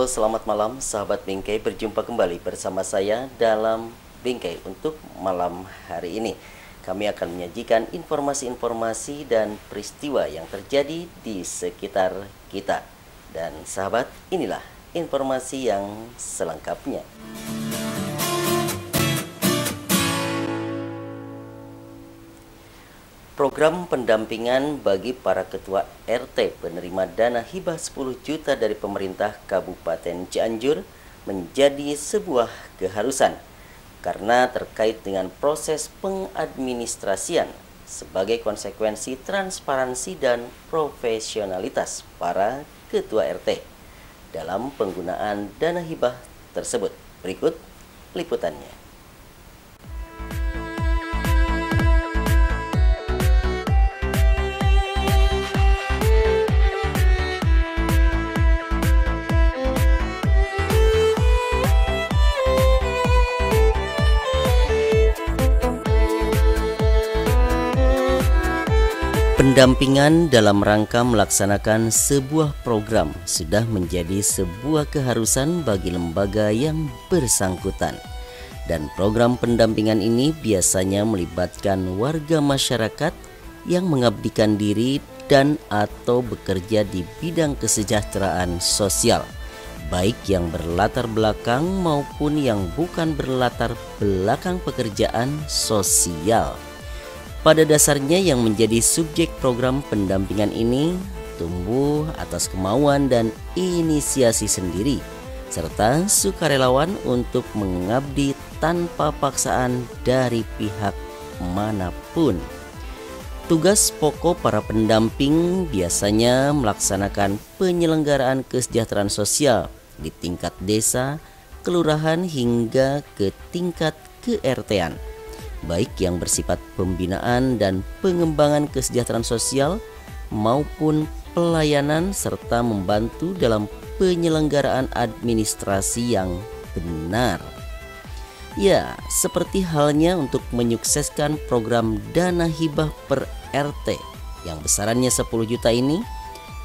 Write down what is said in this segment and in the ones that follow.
Halo, selamat malam sahabat Bingkai, berjumpa kembali bersama saya dalam Bingkai untuk malam hari ini. Kami akan menyajikan informasi-informasi dan peristiwa yang terjadi di sekitar kita. Dan sahabat, inilah informasi yang selengkapnya. Program pendampingan bagi para ketua RT penerima dana hibah 10 juta dari pemerintah Kabupaten Cianjur menjadi sebuah keharusan karena terkait dengan proses pengadministrasian sebagai konsekuensi transparansi dan profesionalitas para ketua RT dalam penggunaan dana hibah tersebut. Berikut liputannya. Pendampingan dalam rangka melaksanakan sebuah program sudah menjadi sebuah keharusan bagi lembaga yang bersangkutan. Dan program pendampingan ini biasanya melibatkan warga masyarakat yang mengabdikan diri dan atau bekerja di bidang kesejahteraan sosial, baik yang berlatar belakang maupun yang bukan berlatar belakang pekerjaan sosial. Pada dasarnya yang menjadi subjek program pendampingan ini tumbuh atas kemauan dan inisiasi sendiri serta sukarelawan untuk mengabdi tanpa paksaan dari pihak manapun. Tugas pokok para pendamping biasanya melaksanakan penyelenggaraan kesejahteraan sosial di tingkat desa, kelurahan hingga ke tingkat ke-RT-an, baik yang bersifat pembinaan dan pengembangan kesejahteraan sosial maupun pelayanan serta membantu dalam penyelenggaraan administrasi yang benar. Ya, seperti halnya untuk menyukseskan program dana hibah per RT yang besarannya 10 juta ini,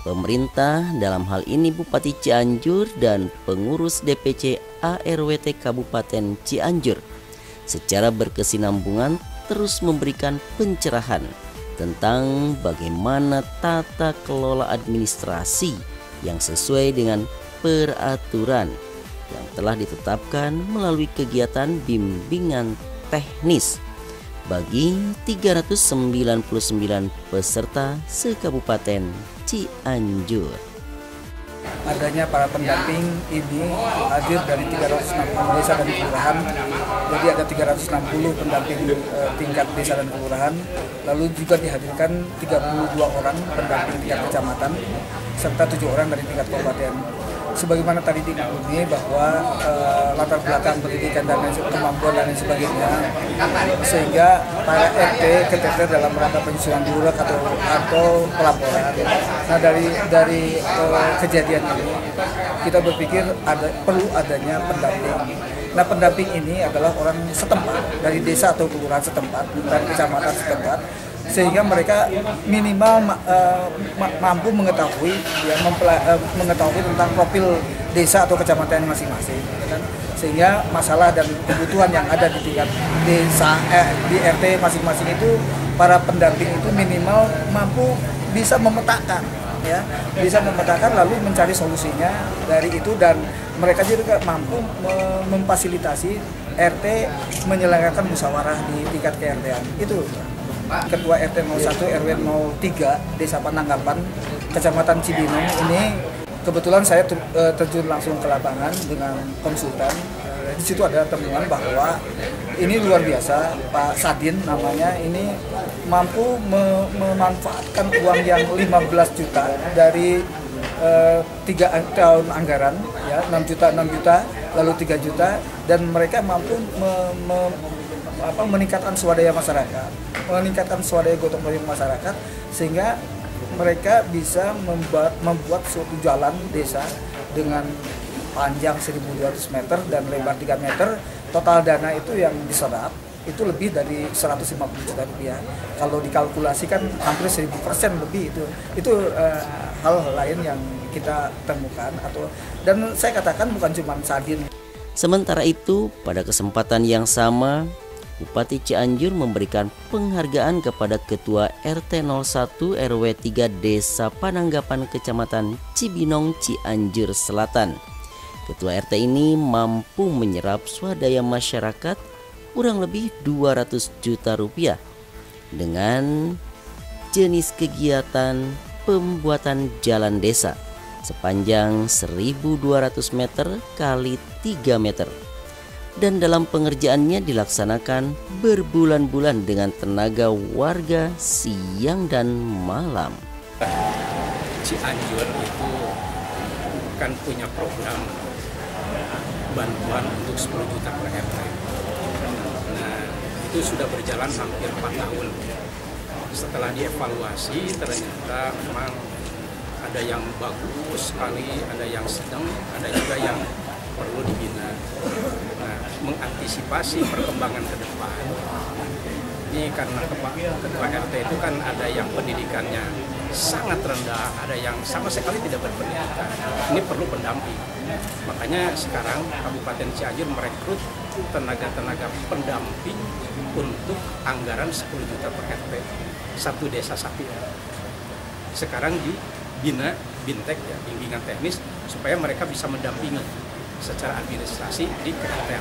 pemerintah dalam hal ini Bupati Cianjur dan pengurus DPC ARWT Kabupaten Cianjur secara berkesinambungan terus memberikan pencerahan tentang bagaimana tata kelola administrasi yang sesuai dengan peraturan yang telah ditetapkan melalui kegiatan bimbingan teknis bagi 399 peserta se-Kabupaten Cianjur. Adanya para pendamping ini hadir dari 360 desa dan kelurahan. Jadi ada 360 pendamping tingkat desa dan kelurahan. Lalu juga dihadirkan 32 orang pendamping tingkat kecamatan serta 7 orang dari tingkat kabupaten. Sebagaimana tadi dimaklumi bahwa latar belakang pendidikan dan kemampuan dan lain sebagainya, sehingga para RT keteter dalam rangka penyusunan burak atau pelaporan. Nah dari kejadian ini kita berpikir perlu adanya pendamping. Nah pendamping ini adalah orang setempat dari desa atau kelurahan setempat dari kecamatan setempat, sehingga mereka minimal mampu mengetahui mengetahui tentang profil desa atau kecamatan masing-masing, kan? Sehingga masalah dan kebutuhan yang ada di tingkat desa di RT masing-masing itu para pendamping itu minimal mampu bisa memetakan, ya, bisa memetakan lalu mencari solusinya dari itu, dan mereka juga mampu memfasilitasi RT menyelenggarakan musyawarah di tingkat ke-RT-an itu. Ketua RT 01 RW 03 Desa Pananggapan Kecamatan Cibinong ini kebetulan saya terjun langsung ke lapangan dengan konsultan. Di situ ada temuan bahwa ini luar biasa, Pak Sadin namanya, ini mampu memanfaatkan uang yang 15 juta dari 3 tahun anggaran, ya, 6 juta lalu 3 juta, dan mereka mampu meningkatkan swadaya masyarakat, meningkatkan swadaya gotong royong masyarakat, sehingga mereka bisa membuat suatu jalan desa dengan panjang 1.200 meter dan lebar 3 meter. Total dana itu yang diserap itu lebih dari 150 juta rupiah. Kalau dikalkulasikan hampir 1000% lebih itu hal lain yang kita temukan dan saya katakan bukan cuma Sadin. Sementara itu, pada kesempatan yang sama, Bupati Cianjur memberikan penghargaan kepada Ketua RT 01 RW 3 Desa Pananggapan Kecamatan Cibinong, Cianjur Selatan. Ketua RT ini mampu menyerap swadaya masyarakat kurang lebih 200 juta rupiah dengan jenis kegiatan pembuatan jalan desa sepanjang 1.200 meter kali 3 meter. Dan dalam pengerjaannya dilaksanakan berbulan-bulan dengan tenaga warga siang dan malam. Cianjur itu kan punya program bantuan untuk 10 juta per RT. Nah, itu sudah berjalan hampir 4 tahun. Setelah dievaluasi ternyata memang ada yang bagus sekali, ada yang sedang, ada juga yang perlu dibina. Nah, mengantisipasi perkembangan ke depan, ini karena ketua RT itu kan ada yang pendidikannya sangat rendah, ada yang sama sekali tidak berpendidikan. Ini perlu pendamping. Makanya sekarang Kabupaten Cianjur merekrut tenaga-tenaga pendamping untuk anggaran 10 juta per RT, satu desa satu. Sekarang dibina bintek ya, bimbingan teknis supaya mereka bisa mendampingi secara administrasi di KRT.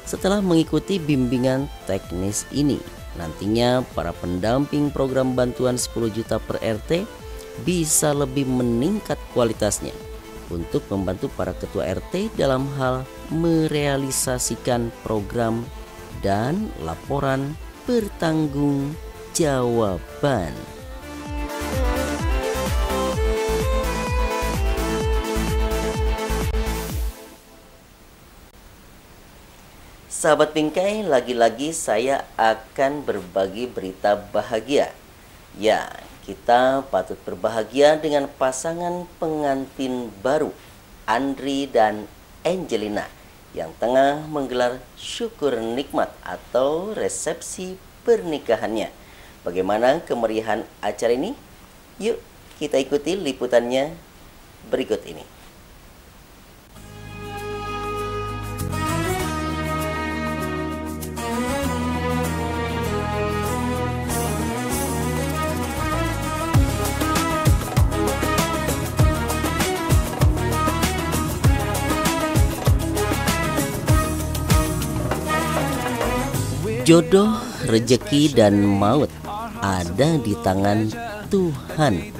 Setelah mengikuti bimbingan teknis ini, nantinya para pendamping program bantuan 10 juta per RT bisa lebih meningkat kualitasnya untuk membantu para ketua RT dalam hal merealisasikan program dan laporan pertanggungjawaban. Sahabat Bingkai, lagi-lagi saya akan berbagi berita bahagia. Ya, kita patut berbahagia dengan pasangan pengantin baru, Andri dan Angelina, yang tengah menggelar syukur nikmat atau resepsi pernikahannya. Bagaimana kemeriahan acara ini? Yuk, kita ikuti liputannya berikut ini. Jodoh, rejeki, dan maut ada di tangan Tuhan.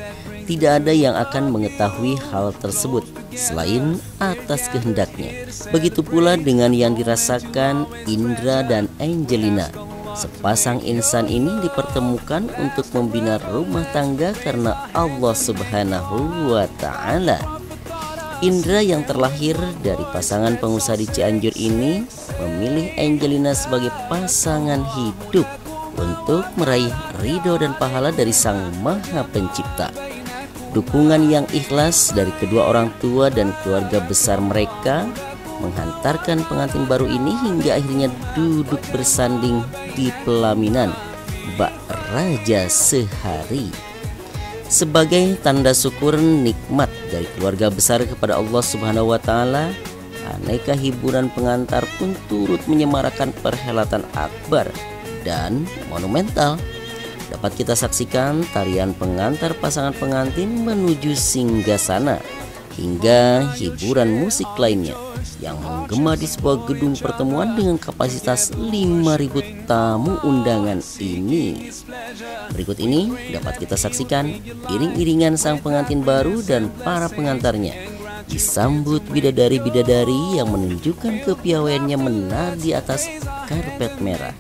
Tidak ada yang akan mengetahui hal tersebut selain atas kehendaknya. Begitu pula dengan yang dirasakan Indra dan Angelina. Sepasang insan ini dipertemukan untuk membina rumah tangga karena Allah Subhanahu wa Ta'ala. Indra yang terlahir dari pasangan pengusaha di Cianjur ini memilih Angelina sebagai pasangan hidup untuk meraih ridho dan pahala dari Sang Maha Pencipta. Dukungan yang ikhlas dari kedua orang tua dan keluarga besar mereka menghantarkan pengantin baru ini hingga akhirnya duduk bersanding di pelaminan bak raja sehari. Sebagai tanda syukur nikmat dari keluarga besar kepada Allah Subhanahu wa Ta'ala, aneka hiburan pengantar pun turut menyemarakan perhelatan akbar dan monumental. Dapat kita saksikan tarian pengantar pasangan pengantin menuju singgasana hingga hiburan musik lainnya yang menggema di sebuah gedung pertemuan dengan kapasitas 5.000 tamu undangan ini. Berikut ini dapat kita saksikan iring-iringan sang pengantin baru dan para pengantarnya disambut bidadari-bidadari yang menunjukkan kepiawaiannya menari di atas karpet merah.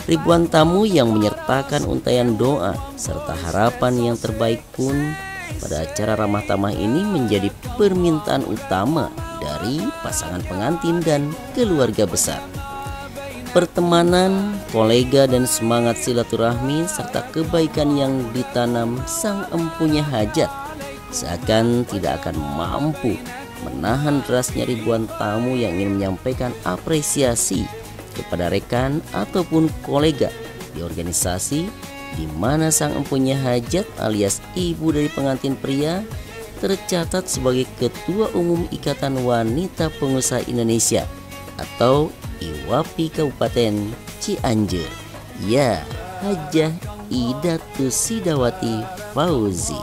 Ribuan tamu yang menyertakan untayan doa serta harapan yang terbaik pun pada acara ramah tamah ini menjadi permintaan utama dari pasangan pengantin dan keluarga besar. Pertemanan, kolega dan semangat silaturahmi serta kebaikan yang ditanam sang empunya hajat seakan tidak akan mampu menahan derasnya ribuan tamu yang ingin menyampaikan apresiasi kepada rekan ataupun kolega di organisasi di mana sang empunya hajat alias ibu dari pengantin pria tercatat sebagai Ketua Umum Ikatan Wanita Pengusaha Indonesia atau IWAPI Kabupaten Cianjur. Ya, Hajah Idatu Sidawati Fauzi.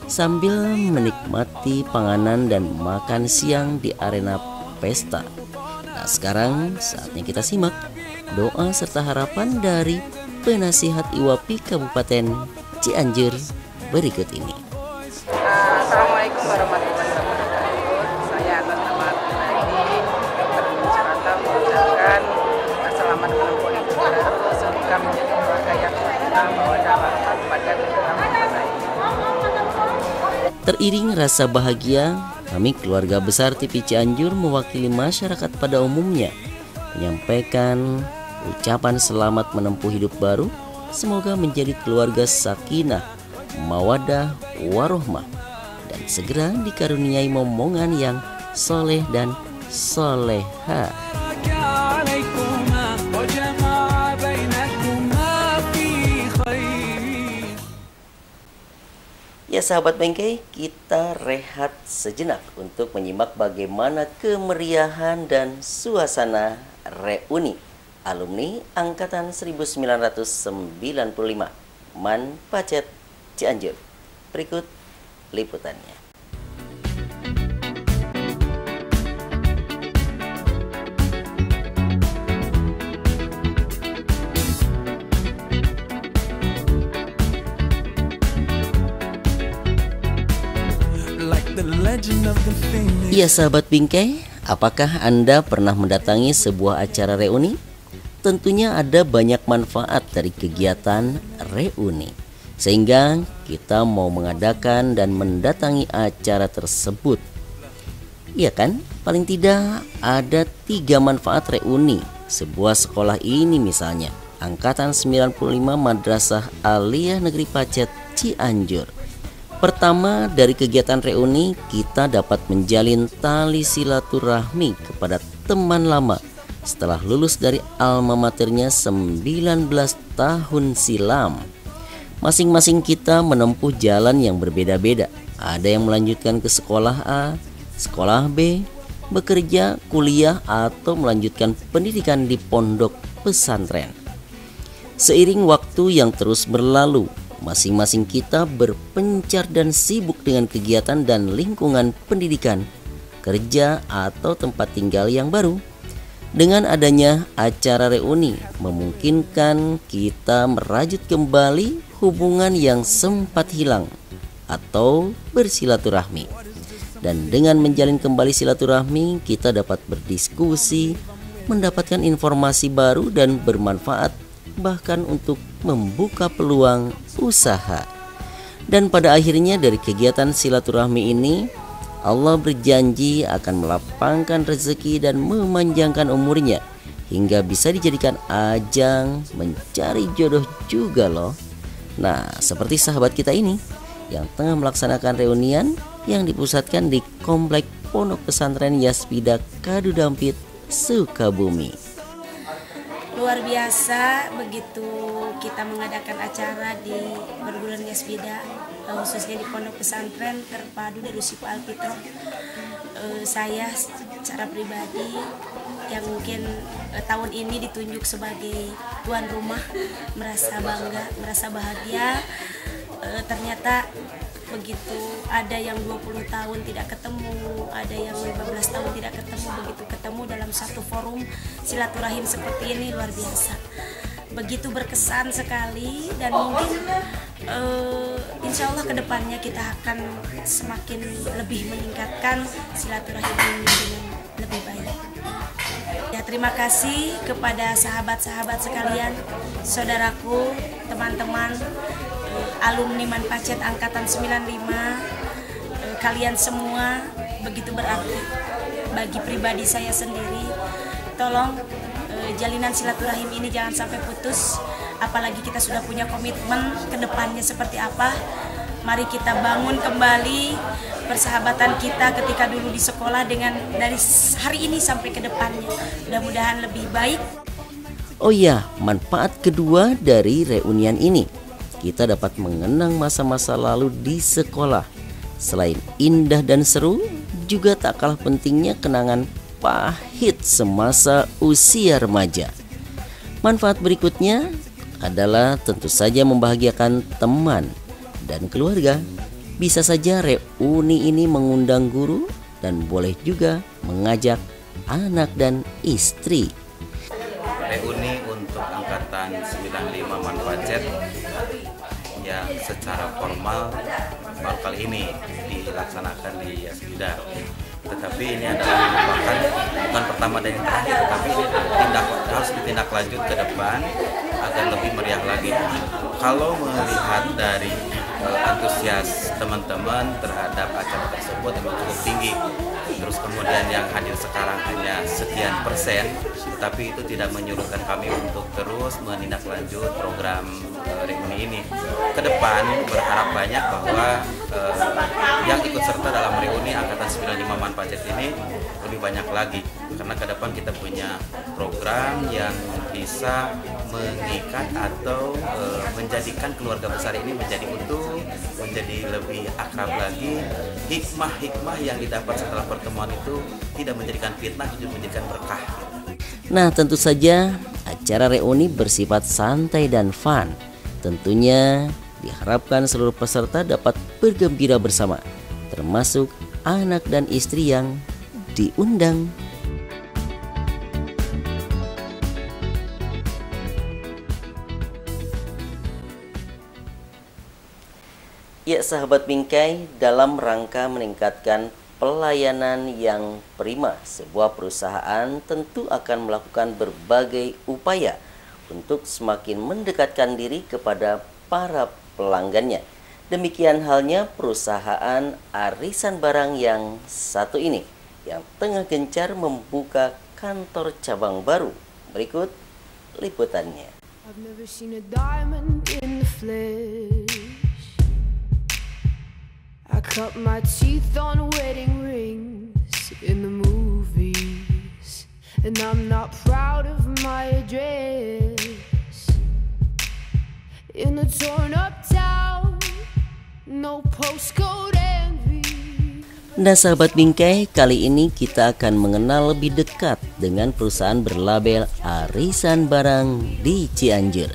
Sambil menikmati panganan dan makan siang di arena pesta. Nah, sekarang saatnya kita simak doa serta harapan dari penasihat IWAPI Kabupaten Cianjur berikut ini. Assalamualaikum warahmatullahi wabarakatuh. Saya atas nama ini Dr. Musrata mengucapkan selamat menempuh hidup baru semoga menjadi keluarga yang bawa damai pada kehidupan baik. Teriring rasa bahagia, kami keluarga besar TV Cianjur mewakili masyarakat pada umumnya menyampaikan ucapan selamat menempuh hidup baru. Semoga menjadi keluarga sakinah, mawadah, warohmah dan segera dikaruniai momongan yang soleh dan soleha. Ya sahabat bengkai, kita rehat sejenak untuk menyimak bagaimana kemeriahan dan suasana reuni alumni Angkatan 1995 MAN Pacet Cianjur. Berikut liputannya. Ya sahabat bingkai, apakah Anda pernah mendatangi sebuah acara reuni? Tentunya ada banyak manfaat dari kegiatan reuni, sehingga kita mau mengadakan dan mendatangi acara tersebut. Iya kan? Paling tidak ada 3 manfaat reuni sebuah sekolah ini, misalnya Angkatan 95 Madrasah Aliyah Negeri Pacet Cianjur. Pertama, dari kegiatan reuni kita dapat menjalin tali silaturahmi kepada teman lama setelah lulus dari alma maternya 19 tahun silam. Masing-masing kita menempuh jalan yang berbeda-beda. Ada yang melanjutkan ke sekolah A, sekolah B, bekerja, kuliah, atau melanjutkan pendidikan di pondok pesantren. Seiring waktu yang terus berlalu, masing-masing kita berpencar dan sibuk dengan kegiatan dan lingkungan pendidikan, kerja, atau tempat tinggal yang baru. Dengan adanya acara reuni, memungkinkan kita merajut kembali hubungan yang sempat hilang atau bersilaturahmi. Dan dengan menjalin kembali silaturahmi, kita dapat berdiskusi, mendapatkan informasi baru dan bermanfaat, bahkan untuk membuka peluang usaha. Dan pada akhirnya dari kegiatan silaturahmi ini, Allah berjanji akan melapangkan rezeki dan memanjangkan umurnya hingga bisa dijadikan ajang mencari jodoh juga loh. Nah, seperti sahabat kita ini yang tengah melaksanakan reunian yang dipusatkan di Komplek Pondok Pesantren Yaspida Kadu Dampit, Sukabumi. Luar biasa begitu kita mengadakan acara di perguruan Yaspida, khususnya di Pondok Pesantren Terpadu Darussufa Alfitrah. Saya secara pribadi yang mungkin tahun ini ditunjuk sebagai tuan rumah, merasa bangga, merasa bahagia. ternyata begitu ada yang 20 tahun tidak ketemu, ada yang 15 tahun tidak ketemu, begitu ketemu dalam satu forum silaturahim seperti ini luar biasa. Begitu berkesan sekali, dan mungkin insya Allah kedepannya kita akan semakin lebih meningkatkan silaturahim ini dengan lebih baik. Ya, terima kasih kepada sahabat-sahabat sekalian, saudaraku, teman-teman, alumni Manpacet Angkatan 95, kalian semua begitu berarti bagi pribadi saya sendiri. Tolong jalinan silaturahim ini jangan sampai putus, apalagi kita sudah punya komitmen ke depannya seperti apa. Mari kita bangun kembali persahabatan kita ketika dulu di sekolah dengan dari hari ini sampai ke depannya. Mudah-mudahan lebih baik. Oh ya, manfaat kedua dari reunian ini, kita dapat mengenang masa-masa lalu di sekolah. Selain indah dan seru, juga tak kalah pentingnya kenangan pahit semasa usia remaja. Manfaat berikutnya adalah tentu saja membahagiakan teman dan keluarga. Bisa saja reuni ini mengundang guru dan boleh juga mengajak anak dan istri. Reuni untuk angkatan 95 Manpacet yang secara formal baru kali ini dilaksanakan di Yasbida. Tetapi ini adalah merupakan bukan pertama dan yang terakhir, tetapi ini harus ditindaklanjut ke depan agar lebih meriah lagi. Kalau melihat dari antusias teman-teman terhadap acara tersebut memang cukup tinggi. Terus kemudian yang hadir sekarang hanya sekian persen, tetapi itu tidak menyurutkan kami untuk terus menindaklanjut program reuni ini. Ke depan berharap banyak bahwa yang ikut serta dalam reuni angkatan 95 Manpacet ini lebih banyak lagi, karena ke depan kita punya program yang bisa mengikat atau menjadikan keluarga besar ini menjadi utuh, menjadi lebih akrab lagi. Hikmah-hikmah yang didapat setelah pertemuan itu tidak menjadikan fitnah, itu menjadikan berkah. Nah, tentu saja acara reuni bersifat santai dan fun. Tentunya diharapkan seluruh peserta dapat bergembira bersama, termasuk anak dan istri yang diundang. Ya, sahabat Bingkai, dalam rangka meningkatkan pelayanan yang prima, sebuah perusahaan tentu akan melakukan berbagai upaya untuk semakin mendekatkan diri kepada para pelanggannya. Demikian halnya perusahaan arisan barang yang satu ini, yang tengah gencar membuka kantor cabang baru. Berikut liputannya. I've never seen a diamond in the flesh. I cut my teeth on wedding rings in the movies, and I'm not proud of my address. In a torn up town, no postcode envy. Nah, sahabat Bingkai, kali ini kita akan mengenal lebih dekat dengan perusahaan berlabel arisan barang di Cianjur.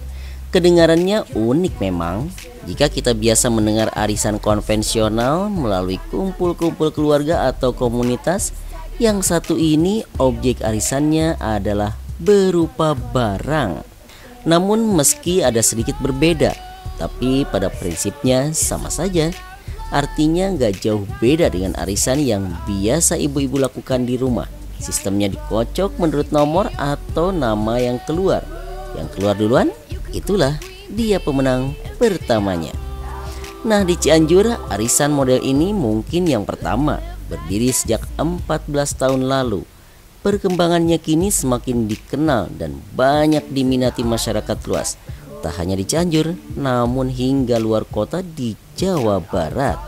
Kedengarannya unik memang. Jika kita biasa mendengar arisan konvensional melalui kumpul-kumpul keluarga atau komunitas, yang satu ini objek arisannya adalah berupa barang. Namun meski ada sedikit berbeda, tapi pada prinsipnya sama saja. Artinya nggak jauh beda dengan arisan yang biasa ibu-ibu lakukan di rumah. Sistemnya dikocok menurut nomor atau nama yang keluar. Yang keluar duluan, itulah dia pemenang pertamanya. Nah, di Cianjur, arisan model ini mungkin yang pertama, berdiri sejak 14 tahun lalu. Perkembangannya kini semakin dikenal dan banyak diminati masyarakat luas. Tak hanya di Cianjur, namun hingga luar kota di Jawa Barat.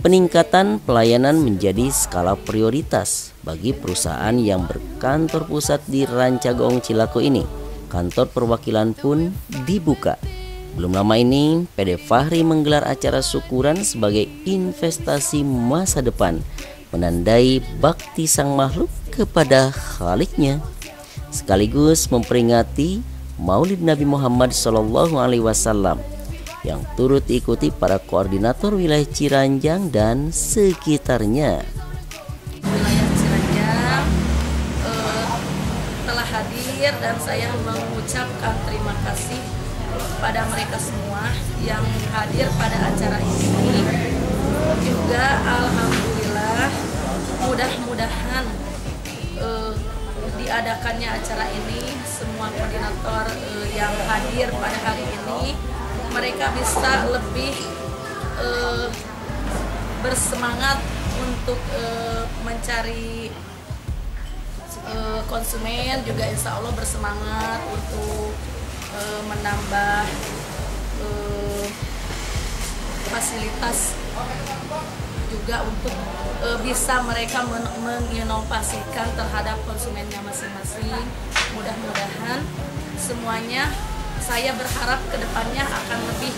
Peningkatan pelayanan menjadi skala prioritas bagi perusahaan yang berkantor pusat di Rancagong Cilako ini. Kantor perwakilan pun dibuka. Belum lama ini, PD Fahri menggelar acara syukuran sebagai investasi masa depan, menandai bakti sang makhluk kepada Khaliknya, sekaligus memperingati Maulid Nabi Muhammad SAW yang turut diikuti para koordinator wilayah Ciranjang dan sekitarnya. Wilayah Ciranjang telah hadir dan saya mengucapkan terima kasih pada mereka semua yang hadir pada acara ini. Juga alhamdulillah mudah-mudahan diadakannya acara ini, semua koordinator yang hadir pada hari ini mereka bisa lebih bersemangat untuk mencari konsumen, juga insya Allah bersemangat untuk menambah fasilitas, juga untuk bisa mereka menginovasikan terhadap konsumennya masing-masing. Mudah-mudahan semuanya, saya berharap kedepannya akan lebih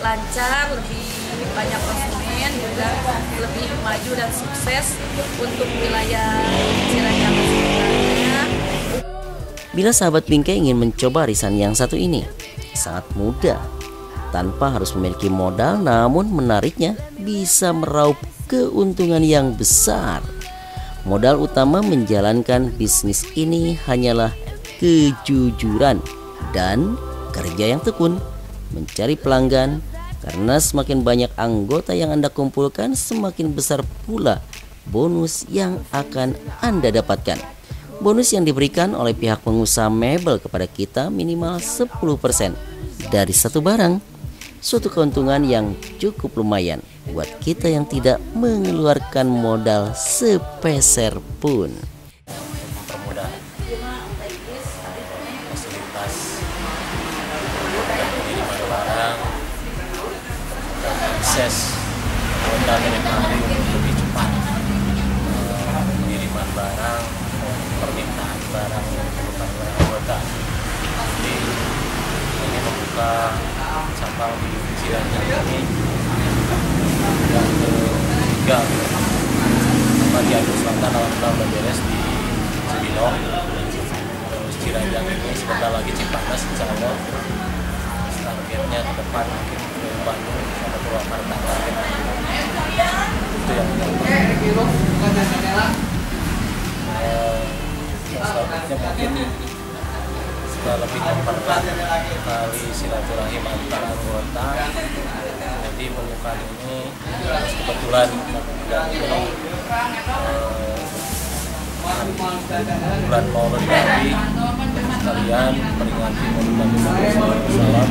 lancar, lebih banyak konsumen, juga lebih maju dan sukses untuk wilayah Ciranjang sekitarnya. Bila sahabat bingkai ingin mencoba arisan yang satu ini, sangat mudah. Tanpa harus memiliki modal, namun menariknya bisa meraup keuntungan yang besar. Modal utama menjalankan bisnis ini hanyalah kejujuran dan kerja yang tekun, mencari pelanggan, karena semakin banyak anggota yang Anda kumpulkan, semakin besar pula bonus yang akan Anda dapatkan. Bonus yang diberikan oleh pihak pengusaha mebel kepada kita minimal 10% dari satu barang. Suatu keuntungan yang cukup lumayan buat kita yang tidak mengeluarkan modal sepeser pun. Mempermudah fasilitas pengiriman barang dan akses anggota TNI lebih cepat, pengiriman barang, permintaan barang yang diperlukan oleh anggota. Jadi ini membuka cabang di Ciranjang ini yang ketiga. Di Agus Selatan alhamdulillah udah beres di Cibinong, terus Ciranjang ini sebentar lagi Cipanas insya Allah. Targetnya ke depan mungkin ke Bandung sama Purwakarta. Itu yang selanjutnya mungkin sudah lebih mempererat tali silaturahim antar anggota. Jadi pembukaan ini kebetulan bulan Maulid Nabi, sekalian peringati Maulid Nabi SAW.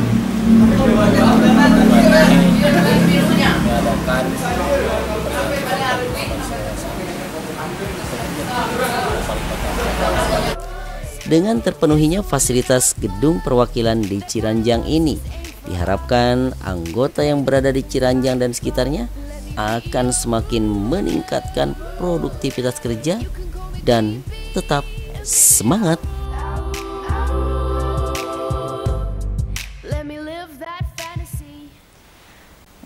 Diadakan Dengan terpenuhinya fasilitas gedung perwakilan di Ciranjang ini, diharapkan anggota yang berada di Ciranjang dan sekitarnya akan semakin meningkatkan produktivitas kerja dan tetap semangat.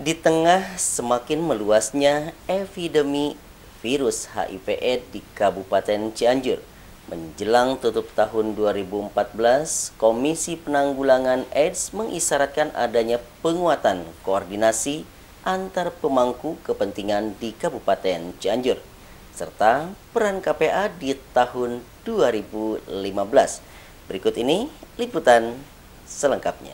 Di tengah semakin meluasnya epidemi virus HIV/AIDS di Kabupaten Cianjur, menjelang tutup tahun 2014, Komisi Penanggulangan AIDS mengisyaratkan adanya penguatan koordinasi antar pemangku kepentingan di Kabupaten Cianjur, serta peran KPA di tahun 2015. Berikut ini liputan selengkapnya.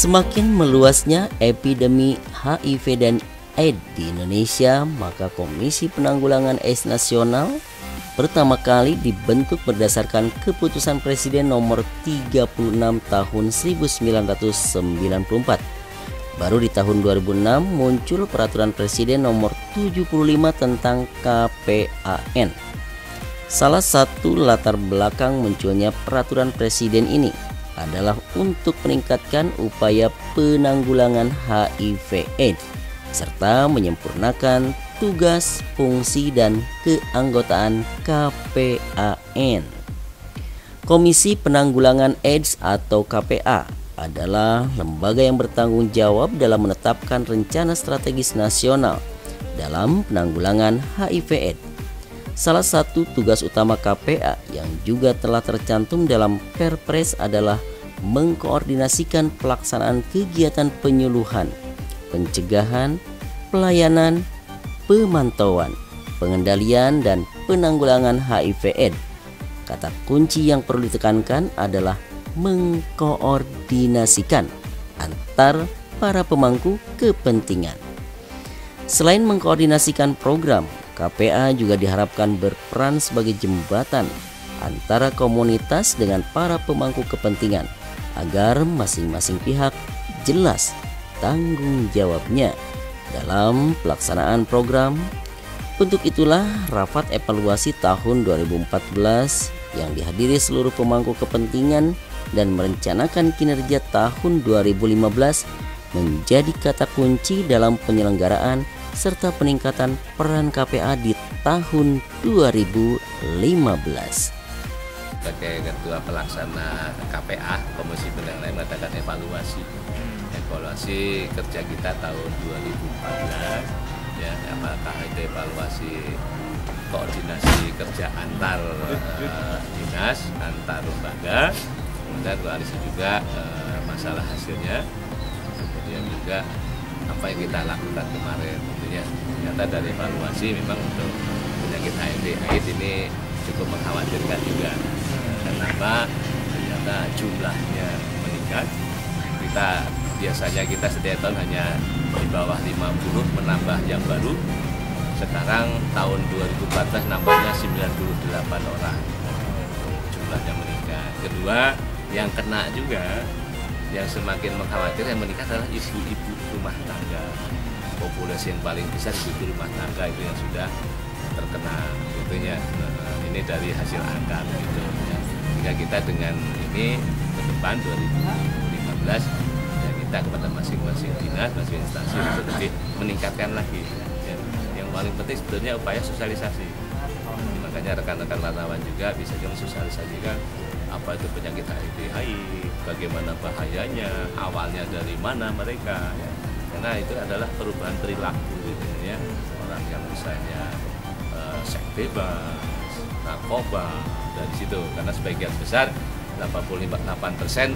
Semakin meluasnya epidemi HIV dan AIDS di Indonesia, maka Komisi Penanggulangan AIDS Nasional pertama kali dibentuk berdasarkan keputusan Presiden nomor 36 tahun 1994. Baru di tahun 2006 muncul peraturan Presiden nomor 75 tentang KPAN. Salah satu latar belakang munculnya peraturan Presiden ini adalah untuk meningkatkan upaya penanggulangan HIV/AIDS serta menyempurnakan tugas, fungsi, dan keanggotaan KPAN. Komisi Penanggulangan AIDS atau KPA adalah lembaga yang bertanggung jawab dalam menetapkan rencana strategis nasional dalam penanggulangan HIV/AIDS. Salah satu tugas utama KPA yang juga telah tercantum dalam Perpres adalah mengkoordinasikan pelaksanaan kegiatan penyuluhan, pencegahan, pelayanan, pemantauan, pengendalian, dan penanggulangan HIV/AIDS. Kata kunci yang perlu ditekankan adalah mengkoordinasikan antar para pemangku kepentingan. Selain mengkoordinasikan program, KPA juga diharapkan berperan sebagai jembatan antara komunitas dengan para pemangku kepentingan agar masing-masing pihak jelas tanggung jawabnya dalam pelaksanaan program. Untuk itulah rapat evaluasi tahun 2014 yang dihadiri seluruh pemangku kepentingan dan merencanakan kinerja tahun 2015 menjadi kata kunci dalam penyelenggaraan serta peningkatan peran KPA di tahun 2015. Sebagai ketua pelaksana KPA, Komisi Penanggulangan mengadakan evaluasi kerja kita tahun 2014. Ya, apakah itu evaluasi koordinasi kerja antar dinas, antar lembaga, kemudian koalisi juga masalah hasilnya, kemudian juga apa yang kita lakukan kemarin. Tentunya ternyata dari evaluasi memang untuk penyakit HIV/AIDS ini cukup mengkhawatirkan juga. Kenapa? Ternyata jumlahnya meningkat. Biasanya kita setiap tahun hanya di bawah 50 menambah yang baru. Sekarang tahun 2014 nambahnya 98 orang. Jumlahnya meningkat. Kedua, yang kena juga, yang semakin mengkhawatirkan yang meningkat adalah ibu-ibu rumah tangga. Populasi yang paling besar ibu rumah tangga itu yang sudah terkena. Tentunya ini dari hasil angka gitu. Ya. Sehingga kita dengan ini ke depan 2015 ya, kita kepada masing-masing dinas, masing-masing instansi untuk lebih meningkatkan lagi. Ya. Yang paling penting sebetulnya upaya sosialisasi. Makanya rekan-rekan wartawan juga bisa mensosialisasikan apa itu penyakit HIV/AIDS, bagaimana bahayanya, awalnya dari mana mereka, ya. Karena itu adalah perubahan perilaku gitu, ya. Orang yang misalnya seks bebas, narkoba dari situ, karena sebagian besar 88%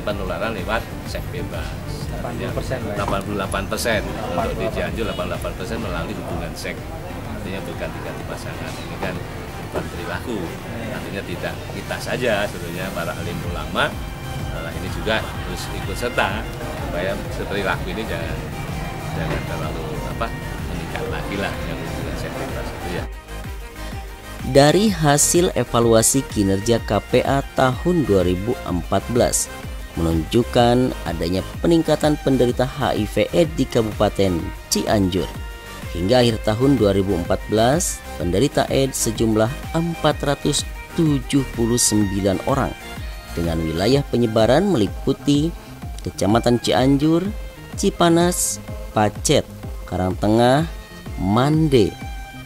penularan lewat seks bebas. 88% untuk di Cianjur 88% melalui hubungan seks, artinya berganti-ganti pasangan. Ini kan perubahan perilaku, artinya tidak kita saja sebetulnya para alim ulama ini juga harus ikut serta supaya perilaku ini jangan terlalu meningkat lagi lah yang hubungan seks bebas itu ya. Dari hasil evaluasi kinerja KPA tahun 2014 menunjukkan adanya peningkatan penderita HIV/AIDS di Kabupaten Cianjur. Hingga akhir tahun 2014, penderita AIDS sejumlah 479 orang dengan wilayah penyebaran meliputi Kecamatan Cianjur, Cipanas, Pacet, Karangtengah, Mande,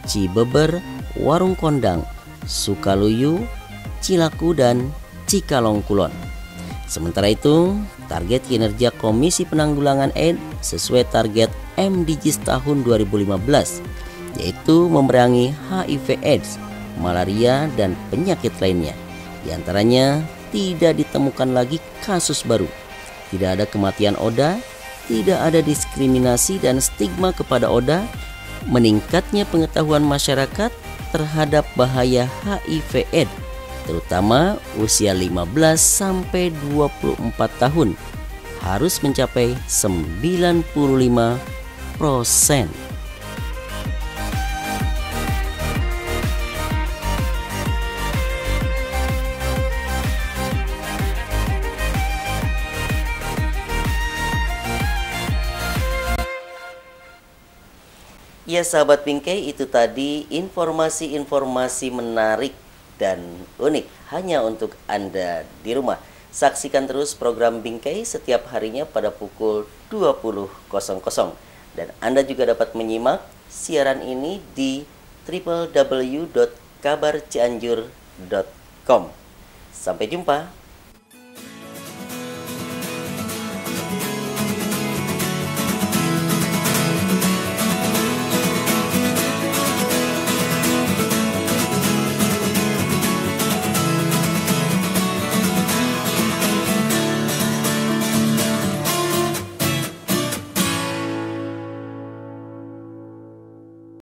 Cibeber, Warung Kondang, Sukaluyu, Cilaku, dan Cikalongkulon. Sementara itu, target kinerja Komisi Penanggulangan AIDS sesuai target MDGs tahun 2015, yaitu memerangi HIV/AIDS, malaria, dan penyakit lainnya. Di antaranya, tidak ditemukan lagi kasus baru, tidak ada kematian ODA, tidak ada diskriminasi dan stigma kepada ODA, meningkatnya pengetahuan masyarakat terhadap bahaya HIV/AIDS, terutama usia 15 sampai 24 tahun harus mencapai 95%. Ya sahabat Bingkai, itu tadi informasi-informasi menarik dan unik hanya untuk Anda di rumah. Saksikan terus program Bingkai setiap harinya pada pukul 20.00. Dan Anda juga dapat menyimak siaran ini di www.kabarcianjur.com. Sampai jumpa.